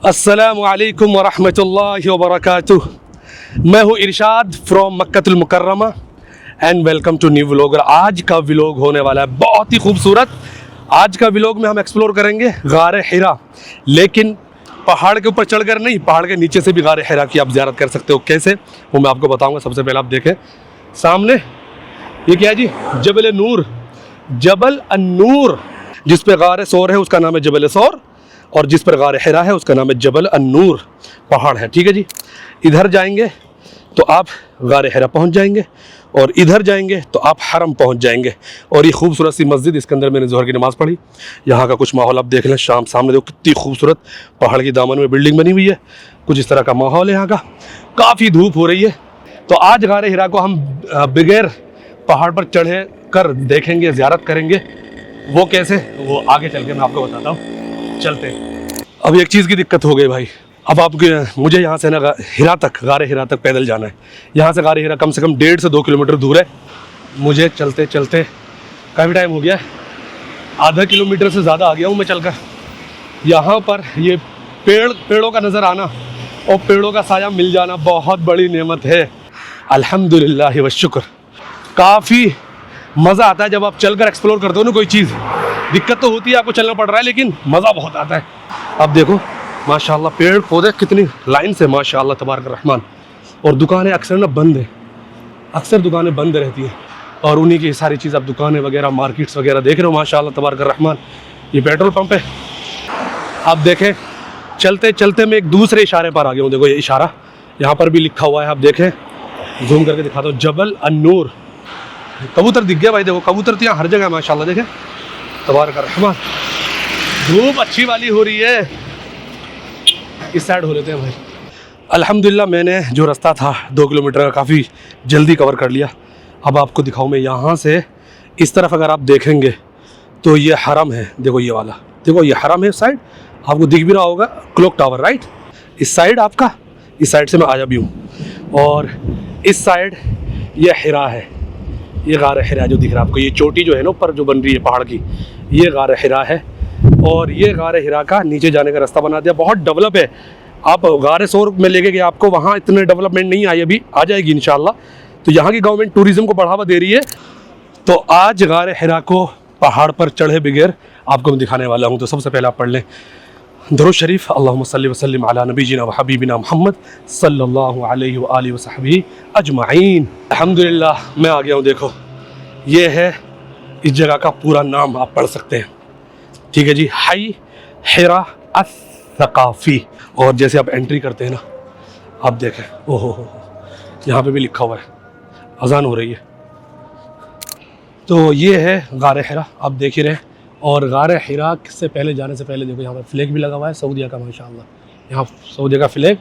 अस्सलामुअलैकुम वरहमतुल्लाहि वबरकातुह। मैं हूँ Irshad from Makkatul Mukarrama and welcome to new vlog. आज का व्लॉग होने वाला है बहुत ही खूबसूरत। आज का व्लॉग में हम एक्सप्लोर करेंगे गारे हिरा, लेकिन पहाड़ के ऊपर चढ़कर नहीं, पहाड़ के नीचे से भी गारे हिरा की आप ज़ियारत कर सकते हो। कैसे, वो मैं आपको बताऊँगा। सबसे पहले आप देखें सामने ये क्या है जी, जबल नूर, जबल अन्नूर। जिस पे गारे सौर है उसका नाम है जबल सौर, और जिस पर गारे हिरा है उसका नाम है जबल अन्नूर। पहाड़ है, ठीक है जी। इधर जाएंगे तो आप गारे हिरा पहुंच जाएंगे, और इधर जाएंगे तो आप हरम पहुंच जाएंगे। और ये खूबसूरत सी मस्जिद, इसके अंदर मैंने ज़ोहर की नमाज़ पढ़ी। यहाँ का कुछ माहौल आप देख लें। शाम सामने देखो कितनी खूबसूरत पहाड़ की दामन में बिल्डिंग बनी हुई है। कुछ इस तरह का माहौल है यहाँ का। काफ़ी धूप हो रही है, तो आज गारे हिरा को हम बगैर पहाड़ पर चढ़े कर देखेंगे, ज़ियारत करेंगे। वो कैसे, वो आगे चल के मैं आपको बताता हूँ। चलते। अब एक चीज़ की दिक्कत हो गई भाई। अब आपके मुझे यहाँ से ना हिरा तक, गारे हिरा तक पैदल जाना है। यहाँ से गारे हिरा कम से कम 1.5 से 2 किलोमीटर दूर है। मुझे चलते चलते काफ़ी टाइम हो गया है। आधा किलोमीटर से ज़्यादा आ गया हूँ मैं चलकर। यहाँ पर ये पेड़ों का नज़र आना और पेड़ों का साया मिल जाना बहुत बड़ी नेमत है। अल्हम्दुलिल्लाह व शुक्र। काफ़ी मज़ा आता है जब आप चलकर एक्सप्लोर करते हो ना कोई चीज़। दिक्कत तो होती है, आपको चलना पड़ रहा है, लेकिन मज़ा बहुत आता है। अब देखो माशाल्लाह पेड़ पौधे कितनी लाइन से, माशाल्लाह तबारक रहमान। और दुकानें अक्सर ना बंद है, अक्सर दुकानें बंद रहती हैं, और उन्हीं की सारी चीज़, आप दुकानें वगैरह, मार्केट्स वगैरह देख रहे हो। माशाल्लाह तबारक रहमान। ये पेट्रोल पंप है। आप देखें चलते चलते मैं एक दूसरे इशारे पर आ गया हूँ। देखो ये इशारा यहाँ पर भी लिखा हुआ है, आप देखें, जूम करके दिखाता हूँ, जबल अन्नूर। कबूतर दिख गया भाई, देखो कबूतर तो यहाँ हर जगह माशाल्लाह। देखें तबारक रहमान। धूप अच्छी वाली हो रही है। इस साइड हो लेते हैं भाई। अल्हम्दुलिल्लाह मैंने जो रास्ता था 2 किलोमीटर का काफ़ी जल्दी कवर कर लिया। अब आपको दिखाऊं मैं यहाँ से। इस तरफ अगर आप देखेंगे तो ये हरम है। देखो ये वाला, देखो ये हरम है। इस साइड आपको दिख भी रहा होगा क्लॉक टावर, राइट। इस साइड आपका, इस साइड से मैं आया भी हूँ। और इस साइड ये हिरा है। ये गारे हिरा जो दिख रहा है आपको, ये चोटी जो है ना ऊपर जो बन रही है पहाड़ की, ये गारे हिरा है। और ये गारे हिरा का नीचे जाने का रास्ता बना दिया, बहुत डेवलप है। आप गारे सौर में लेके गए आपको, वहाँ इतने डेवलपमेंट नहीं आई, अभी आ जाएगी इंशाल्लाह। तो यहाँ की गवर्नमेंट टूरिज़्म को बढ़ावा दे रही है। तो आज गारे हिरा को पहाड़ पर चढ़े बगैर आपको मैं दिखाने वाला हूँ। तो सबसे पहले आप पढ़ लें दुरूद शरीफ, अल्लाहुम्मा सल्लि व सल्लिम अला नबीना व हबीबिना मुहम्मद सल्लल्लाहु अलैहि व आलिहि व सहबिही अजमाइन। अल्हम्दुलिल्लाह मैं आ गया हूँ। देखो ये है इस जगह का पूरा नाम, आप पढ़ सकते हैं, ठीक है जी। हाई हिरा अस-सकाफ़ी। और जैसे आप एंट्री करते हैं ना, आप देखें, ओहो हो, यहाँ पे भी लिखा हुआ है, अजान हो रही है। तो ये है गारे हिरा, आप देख ही रहे। और गारे हिरा से पहले जाने से पहले देखो यहाँ पर फ्लैग भी लगा हुआ है सऊदीया का, माशाअल्लाह। यहाँ सऊदीया का फ्लैग,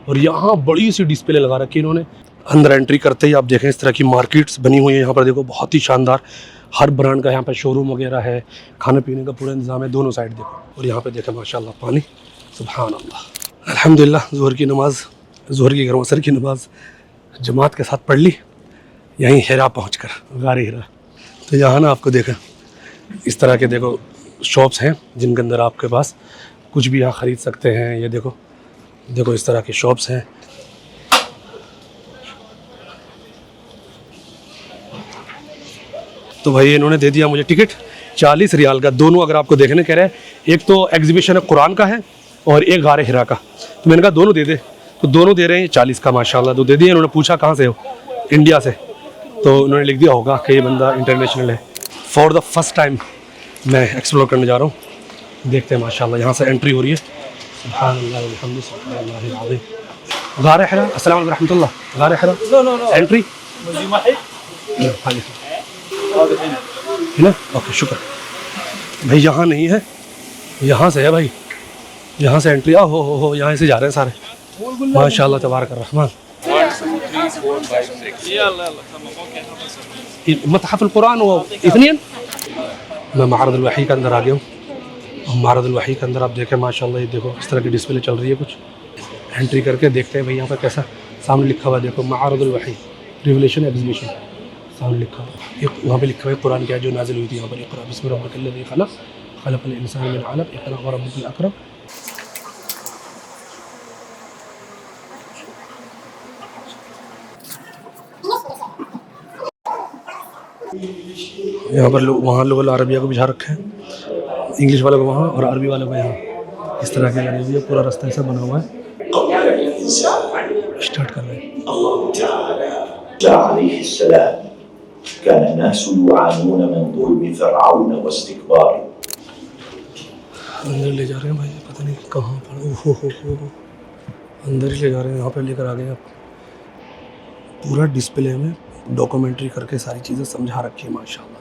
और यहाँ बड़ी सी डिस्प्ले लगा रखी है इन्होंने। अंदर एंट्री करते ही आप देखें इस तरह की मार्केट्स बनी हुई है यहाँ पर। देखो बहुत ही शानदार, हर ब्रांड का यहाँ पर शोरूम वगैरह है, खाने पीने का पूरा इंतजाम है दोनों साइड। देखो, और यहाँ पे देखें माशाल्लाह पानी, सुभान अल्लाह। अल्हम्दुलिल्लाह ज़ोहर की नमाज़, ज़ोहर की असर की नमाज़ जमात के साथ पढ़ ली यहीं हिरा पहुँच कर, गारे हिरा। तो यहाँ ना आपको देखें इस तरह के, देखो शॉप्स हैं जिनके अंदर आपके पास कुछ भी यहाँ ख़रीद सकते हैं। ये देखो, देखो इस तरह की शॉप्स हैं। तो भाई इन्होंने दे दिया मुझे टिकट 40 रियाल का, दोनों अगर आपको देखने कह रहे हैं। एक तो एग्जीबिशन है कुरान का है, और एक गारे हिरा का। तो मैंने कहा दोनों दे दे, तो दोनों दे रहे हैं 40 का माशाल्लाह। तो दे दिए। इन्होंने पूछा कहाँ से हो, इंडिया से, तो उन्होंने लिख दिया होगा कि ये बंदा इंटरनेशनल है। फॉर द फर्स्ट टाइम मैं एक्सप्लोर करने जा रहा हूँ। देखते हैं माशाल्लाह। यहाँ से एंट्री हो रही है। सुभानअल्लाह वल्हम्दुलिल्लाह। गारे हिरा, अस्सलाम वालेकुम रहमतुल्लाह। गारे हिरा एंट्री है ना, ओके शुक्र भाई। यहाँ नहीं है, यहाँ से है भाई, यहाँ से एंट्री। हो यहाँ से जा रहे हैं सारे, माशाल्लाह तबारक रहमान। मतहफ़ुल कुरान वो इतनियन। मैं मारदुल वही के अंदर आ गया हूँ। मारदुल वही के अंदर आप देखें माशाल्लाह, ये देखो इस तरह की डिस्प्ले चल रही है कुछ। एंट्री करके देखते हैं भाई यहाँ पर कैसा। सामने लिखा हुआ है, देखो मारदुल वही रिवलेशन एग्जीबिशन, सामने लिखा हुआ। वहाँ पे लिखा हुआ है कुरान क्या जो नाजिल हुई थी यहाँ पर। इक़रा बिस्मि रब्बिकल्लज़ी खलक़ खलक़ल इंसान मिन अलक़ इक़रा व रब्बुकल अकरम। यहाँ पर लोग वहाँ लोग अरबिया को बिछा रखे हैं, इंग्लिश वालों को वहाँ और अरबी वालों को यहाँ। इस तरह के लगे हुए पूरा रास्ता ऐसा बना हुआ है। स्टार्ट कर रहे हैं। अंदर ले जा रहे हैं भाई, पता नहीं कहाँ पर। ओहो, अंदर ही ले जा रहे हैं। यहाँ पर लेकर आ गए आप। पूरा डिस्प्ले में डॉक्यूमेंट्री करके सारी चीज़ें समझा रखी है माशाल्लाह।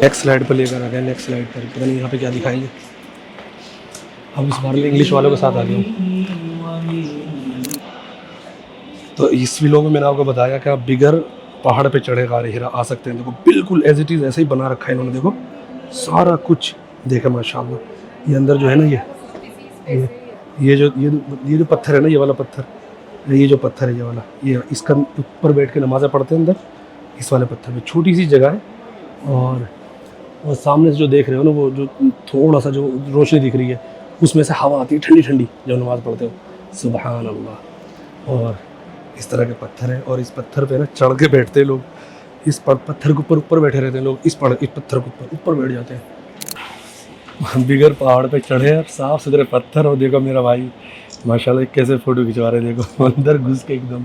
नेक्स्ट स्लाइड पर लेकर आ गए। नेक्स्ट स्लाइड पर पता नहीं यहाँ पे क्या दिखाएंगे। हम इस बार में इंग्लिश वालों के साथ आ गए हूँ। तो इस वीडियो में मैंने आपको बताया कि आप बिगर पहाड़ पे चढ़े गारे हिरा आ सकते हैं। देखो बिल्कुल एज इट इज़ ऐसे ही बना रखा है इन्होंने। देखो सारा कुछ देखे माशाल्लाह। ये अंदर जो है ना ये जो पत्थर है ना, ये वाला पत्थर, ये जो पत्थर है ये वाला, ये इसका ऊपर बैठ के नमाज़ें पढ़ते हैं अंदर इस वाले पत्थर पे। छोटी सी जगह है और सामने से जो देख रहे हो ना, वो जो थोड़ा सा जो रोशनी दिख रही है उसमें से हवा आती है ठंडी ठंडी जब नमाज़ पढ़ते हो। सुबहान अल्लाह। और इस तरह के पत्थर हैं और इस पत्थर पे ना चढ़ के बैठते हैं लोग। इस पत्थर के ऊपर बैठे रहते हैं लोग। इस पत्थर के ऊपर बैठ जाते हैं। बिगर पहाड़ पे चढ़े और साफ़ सुथरे पत्थर। और देखो मेरा भाई माशाल्लाह कैसे फ़ोटो खिंचवा रहे हैं, देखो अंदर घुस के एकदम।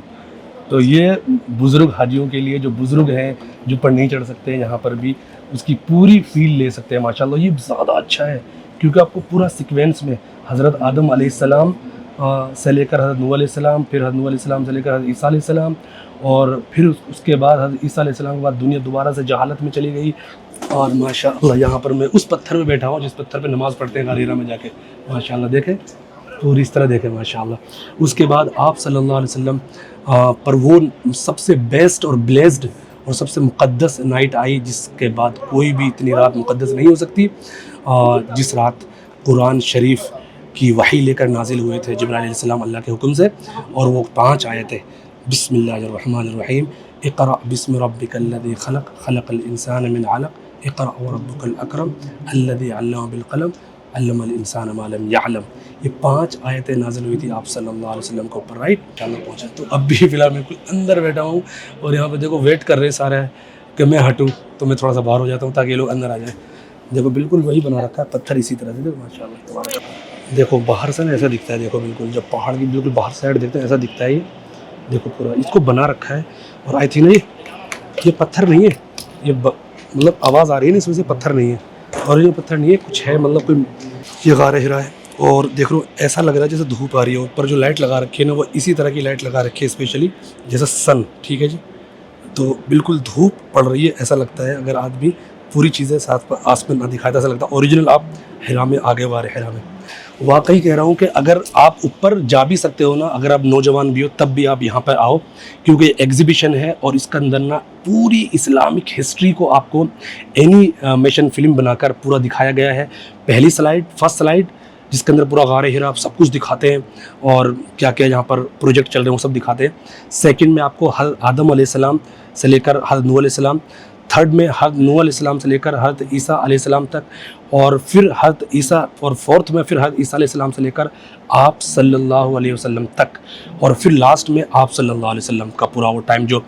तो ये बुज़ुर्ग हाजियों के लिए, जो बुज़ुर्ग हैं जो ऊपर नहीं चढ़ सकते हैं, यहाँ पर भी उसकी पूरी फील ले सकते हैं माशाल्लाह। ये ज़्यादा अच्छा है क्योंकि आपको पूरा सीक्वेंस में हज़रत आदम अलैहिस्सलाम से लेकर हज़रत नूह अलैहिस्सलाम, फिर हज़रत नूह अलैहिस्सलाम से लेकर हज़रत ईसा अलैहिस्सलाम, और फिर उसके बाद हज़रत ईसा अलैहिस्सलाम के बाद दुनिया दोबारा से जहालत में चली गई। और माशाल्लाह यहाँ पर मैं उस पत्थर पे बैठा हूँ जिस पत्थर पे नमाज़ पढ़ते हैं गार हिरा में जाके। माशाल्लाह देखें पूरी इस तरह देखें माशाल्लाह। उसके बाद आप सल्लल्लाहु अलैहि वसल्लम पर वो सबसे बेस्ट और ब्लेस्ड और सबसे मुक़द्दस नाइट आई जिसके बाद कोई भी इतनी रात मुक़द्दस नहीं हो सकती। जिस रात कुरान शरीफ की वही लेकर नाजिल हुए थे जिब्राइल अलैहिस्सलाम अल्लाह के हुक्म से, और वो 5 आयतें बिस्मिल्लाहिर्रहमानिर्रहीम, इक़रा बिस्मि रब्बिकल्लज़ी खलक़ खलक़ल इंसान मिन अलक़ इक़रा व रब्बुकल अकरम अल्लज़ी अल्लम बिल क़लम अल्लमल इंसान मा लम यअलम। ये 5 आयतें नाजिल हुई थी आप सल्लल्लाहु अलैहि वसल्लम के ऊपर। राइट इंशाअल्लाह पहुँचा। तो अब भी फ़िलहाल मैं अंदर बैठा हूँ और यहाँ पर देखो वेट कर रहे सारे कि मैं हटूँ, तो मैं थोड़ा सा बाहर हो जाता हूँ ताकि ये लोग अंदर आ जाएँ। देखो बिल्कुल वही बना रखा है पत्थर इसी तरह से। देखो माशाल्लाह देखो बाहर से ना ऐसा दिखता है। देखो बिल्कुल जब पहाड़ की बिल्कुल बाहर साइड देखते हैं ऐसा दिखता है। ये देखो पूरा इसको बना रखा है। और आई थिंक ना ये पत्थर नहीं है, ये मतलब आवाज़ आ रही है ना इसमें से, पत्थर नहीं है। और ये पत्थर नहीं है, कुछ है मतलब कोई। ये गार हिरा है और देख लो ऐसा लग रहा है जैसे धूप आ रही है। ऊपर जो लाइट लगा रखी है ना वो इसी तरह की लाइट लगा रखी है स्पेशली जैसा सन। ठीक है जी। तो बिल्कुल धूप पड़ रही है ऐसा लगता है। अगर आदमी पूरी चीज़ें साथ पर आसमान ना दिखाता ऐसा लगता है ओरिजिनल आप हिरा में आगे वाले हिरा में। वाकई कह रहा हूँ कि अगर आप ऊपर जा भी सकते हो ना, अगर आप नौजवान भी हो तब भी आप यहाँ पर आओ क्योंकि एग्जीबिशन है और इसके अंदर ना पूरी इस्लामिक हिस्ट्री को आपको एनिमेशन फिल्म बनाकर पूरा दिखाया गया है। पहली स्लाइड, फर्स्ट स्लाइड जिसके अंदर पूरा गार हिरा सब कुछ दिखाते हैं और क्या क्या यहाँ पर प्रोजेक्ट चल रहे हैं वो सब दिखाते हैं। सेकंड में आपको हज़रत आदम अलैहिस्सलाम से लेकर हज़रत नूह अलैहिस्सलाम, थर्ड में हज़रत नूह अलैहिस्सलाम से लेकर हज़रत ईसा अलैहिस्सलाम तक, और फिर हज़रत ईसा, और फोर्थ में फिर हज़रत ईसा अलैहिस्सलाम से लेकर आप सल्लल्लाहु अलैहि वसल्लम तक, और फिर लास्ट में आप सल्लल्लाहु अलैहि वसल्लम का पूरा वो टाइम जो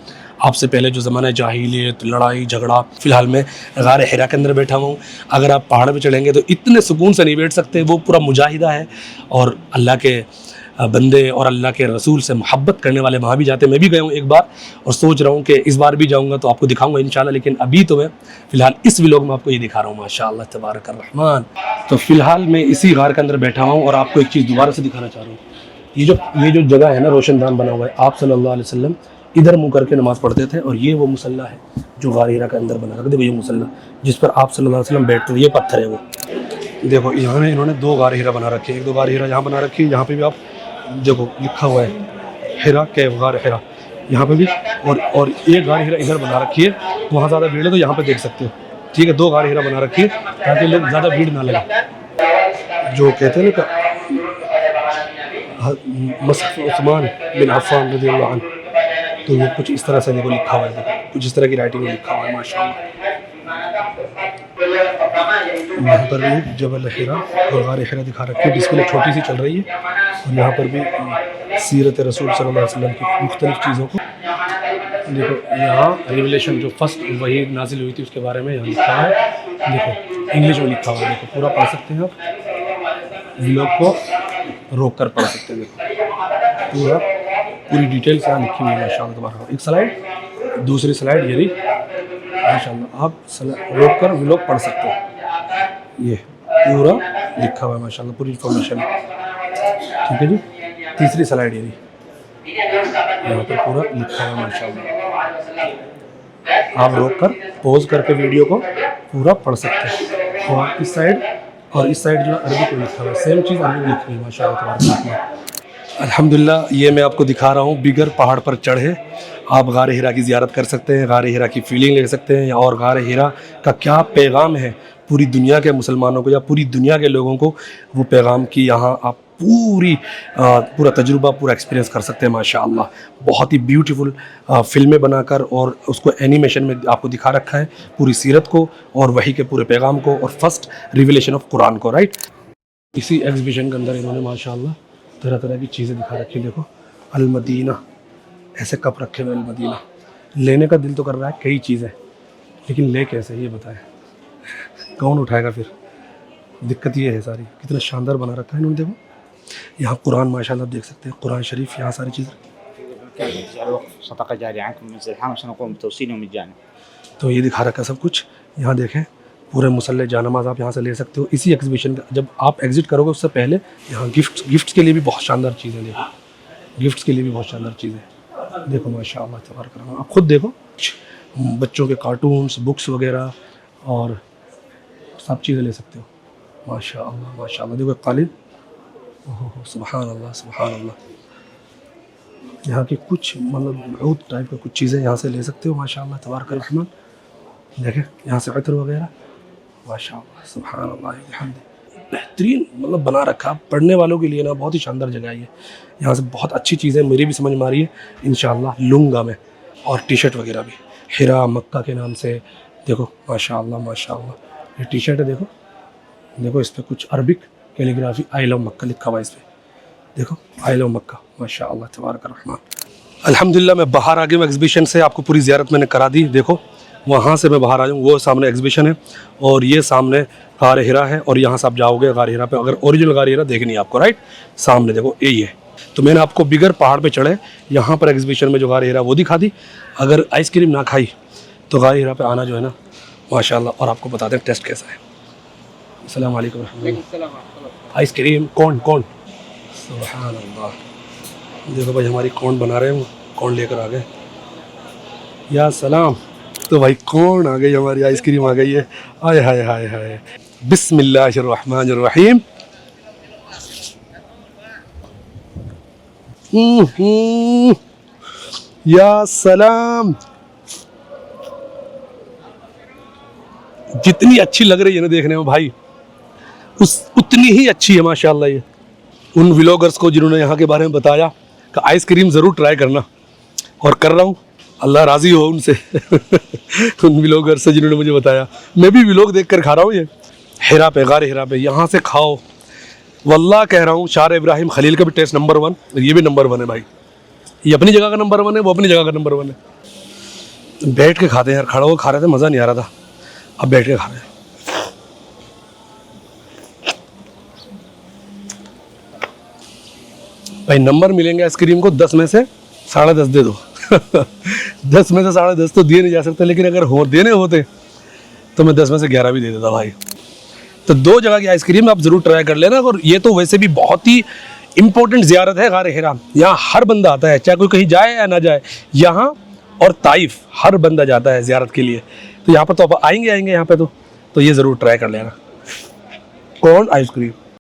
आपसे पहले जो ज़माना जाहिलियत, लड़ाई झगड़ा। फ़िलहाल मैं गार हिरा के अंदर बैठा हूँ। अगर आप पहाड़ पे चढ़ेंगे तो इतने सुकून से नहीं बैठ सकते। वो पूरा मुजाहिदा है और अल्लाह के बंदे और अल्लाह के रसूल से मोहब्बत करने वाले वहाँ भी जाते हैं। मैं भी गया हूँ एक बार और सोच रहा हूँ कि इस बार भी जाऊँगा तो आपको दिखाऊँगा इंशाल्लाह। लेकिन अभी तो मैं फ़िलहाल इस व्लॉग में आपको ये दिखा रहा हूँ माशाअल्लाह तबारक रहमान। तो फ़िलहाल मैं इसी गार के अंदर बैठा हूँ और आपको एक चीज़ दोबारा से दिखाना चाह रहा हूँ। ये जो जगह है ना रोशनदान बना हुआ है, आप सल्लल्लाहु अलैहि वसल्लम इधर मुँह करके नमाज़ पढ़ते थे। और ये वो मुसल्ला है जो गार हिरा के अंदर बना रखा। देखो ये मुसल्ला जिस पर आप सल्लल्लाहु अलैहि वसल्लम बैठते थे, ये पत्थर है वो। देखो यहाँ इन्होंने 2 गार हिरा बना रखे हैं। 1-2 गार हिरा यहाँ बना रखी है, यहाँ पे भी आप देखो लिखा हुआ है हिरा के गार हिरा यहाँ पे भी, और एक गार हिरा इधर बना रखी है। वहाँ ज़्यादा भीड़ है तो यहाँ पे देख सकते हो। ठीक है, 2 गार हिरा बना रखी है ताकि लोग ज़्यादा भीड़ ना लगे। जो कहते हैं ना मसहफ़ उस्मान बिन अफ़्फ़ान रज़ियल्लाहु अन्हु, तो ये कुछ इस तरह से देखो लिखा हुआ है। कुछ इस तरह की राइटिंग में लिखा हुआ है माशाअल्लाह। यहाँ पर भी जबल हिरा और गार हिरा दिखा रखी है, डिस्प्ले छोटी सी चल रही है। और यहाँ पर भी सीरत रसूल सल्लल्लाहु अलैहि वसल्लम की मुख्तलिफ चीज़ों को देखो। यहाँ रिवलेशन जो फर्स्ट वही नाजिल हुई थी उसके बारे में यहाँ लिखा है, देखो इंग्लिश में लिखा हुआ है, देखो पूरा पढ़ सकते हैं आप, व्लॉग को रोक कर पढ़ सकते हैं। देखो पूरी डिटेल्स यहाँ लिखी हुई है माशाल्लाह तबारक। एक स्लाइड, दूसरी स्लाइड, ये रही माशाल्लाह, आप रोक कर व्लॉग पढ़ सकते हैं। ये पूरा लिखा हुआ है माशाल्लाह, पूरी इंफॉर्मेशन, ठीक है जी। तीसरी स्लाइड ये रही, यहाँ पर पूरा लिखा हुआ है माशाल्लाह। आप रोक कर पॉज करके वीडियो को पूरा पढ़ सकते हैं। और इस साइड जो अरबी को लिखा हुआ है, सेम चीज़ अरबी में लिखी हुई है माशाल्लाह तबारक। अल्हम्दुलिल्लाह ये मैं आपको दिखा रहा हूँ, बिगर पहाड़ पर चढ़े आप गार हिरा की ज़ियारत कर सकते हैं, गार हिरा की फीलिंग ले सकते हैं। और गार हिरा का क्या पैगाम है पूरी दुनिया के मुसलमानों को या पूरी दुनिया के लोगों को, वो पैगाम की यहाँ आप पूरा तजुर्बा, पूरा एक्सपीरियंस कर सकते हैं माशाअल्लाह। बहुत ही ब्यूटीफुल फिल्में बनाकर और उसको एनिमेशन में आपको दिखा रखा है, पूरी सीरत को और वही के पूरे पैगाम को और फर्स्ट रिविलेशन ऑफ कुरान को, राइट। इसी एग्जीबिशन के अंदर इन्होंने माशाअल्लाह तरह तरह की चीज़ें दिखा रखी। देखो अल-मदीना, ऐसे कप रखे हुए अल-मदीना, लेने का दिल तो कर रहा है कई चीज़ें, लेकिन ले कैसे ये बताएं, कौन उठाएगा फिर। दिक्कत ये है सारी, कितना शानदार बना रखा है इन्होंने। देखो यहाँ कुरान माशाल्लाह देख सकते हैं, कुरान शरीफ, यहाँ सारी चीज़ें। तो ये दिखा रखा है सब कुछ। यहाँ देखें पूरे मुसल्ले जानमाज आप यहाँ से ले सकते हो। इसी एग्जीबिशन का जब आप एग्जिट करोगे उससे पहले यहाँ गिफ्ट्स के लिए भी बहुत शानदार चीज़ें, देखो गिफ्ट्स के लिए भी बहुत शानदार चीज़ें। देखो माशाअल्लाह तबारक अल्लाह, आप खुद देखो, बच्चों के कार्टून्स, बुक्स वगैरह और सब चीज़ें ले सकते हो माशाअल्लाह माशाअल्लाह। देखो कालीन, ओहो सुभान अल्लाह सुभान अल्लाह। यहाँ की कुछ मतलब बहुत टाइप का कुछ चीज़ें यहाँ से ले सकते हो माशाअल्लाह तबारक रहमान। देखें यहाँ से इत्र वगैरह माशाअल्लाह सुभान अल्लाह, बेहतरीन मतलब बना रखा। पढ़ने वालों के लिए ना बहुत ही शानदार जगह है ये। यहाँ से बहुत अच्छी चीज़ें मेरी भी समझ में आ रही है इंशाअल्लाह लूँगा मैं। और टी शर्ट वगैरह भी हिरा मक्का के नाम से, देखो माशाअल्लाह माशाअल्लाह। ये टी शर्ट है, देखो देखो इस पर कुछ अरबिक कैलीग्राफी आई लव मक्का लिखा हुआ है इस पर, देखो आई लव मक्का माशाअल्लाह तबारक रहमान। अल्हम्दुलिल्लाह मैं बाहर आ गया हूँ एग्जीबिशन से, आपको पूरी ज़ियारत मैंने करा दी। देखो वहाँ से मैं बाहर आ जाऊँ, वो सामने एग्जीबिशन है और ये सामने गार हिरा है। और यहाँ से आप जाओगे गार हिरा पे, अगर ओरिजिनल गार हिरा देखनी है आपको, राइट, सामने देखो यही है। तो मैंने आपको बिगर पहाड़ पे चढ़े यहाँ पर एग्जीबिशन में जो गार हिरा वो दिखा दी। अगर आइसक्रीम ना खाई तो गार हिरा पे आना जो है ना माशाल्लाह। और आपको बता दें टेस्ट कैसा है। अस्सलाम वालेकुम रहमतुल्लाह। आइसक्रीम कौन सुभान अल्लाह। देखो भाई हमारी कौन बना रहे हैं, कौन लेकर आ गए, या सलाम। तो भाई कौन आ गई, हमारी आइसक्रीम आ गई है। आय हाय हाय हाय, बिस्मिल्लाहिर्रहमानिर्रहीम। या सलाम। जितनी अच्छी लग रही है ना देखने में भाई, उतनी ही अच्छी है माशाल्लाह। ये उन व्लॉगर्स को जिन्होंने यहाँ के बारे में बताया कि आइसक्रीम ज़रूर ट्राई करना, और कर रहा हूँ, अल्लाह राज़ी हो उनसे उन व्लॉगर्स से जिन्होंने मुझे बताया। मैं भी व्लॉग देख कर खा रहा हूँ। ये हिरा पे, गार हिरा पे यहाँ से खाओ, वल्लाह कह रहा हूँ। शार इब्राहिम खलील का भी टेस्ट नंबर 1, ये भी नंबर 1 है भाई। ये अपनी जगह का नंबर 1 है, वो अपनी जगह का नंबर 1 है। बैठ के खाते हैं यार, खड़ा होकर खा रहे थे मज़ा नहीं आ रहा था, अब बैठ के खा रहे हैं। भाई नंबर मिलेंगे आइसक्रीम को 10 में से 10.5 दे दो 10 में से 10.5 तो दिए नहीं जा सकते, लेकिन अगर देने होते तो मैं 10 में से 11 भी दे देता भाई। तो 2 जगह की आइसक्रीम आप ज़रूर ट्राई कर लेना। और ये तो वैसे भी बहुत ही इम्पोर्टेंट ज़ियारत है गार हिरा। यहाँ हर बंदा आता है, चाहे कोई कहीं जाए या ना जाए। यहाँ और ताइफ हर बंदा जाता है ज़ियारत के लिए। तो यहाँ पर तो आप आएंगे यहाँ पे तो ये ज़रूर ट्राई कर लेना। कौन आइसक्रीम।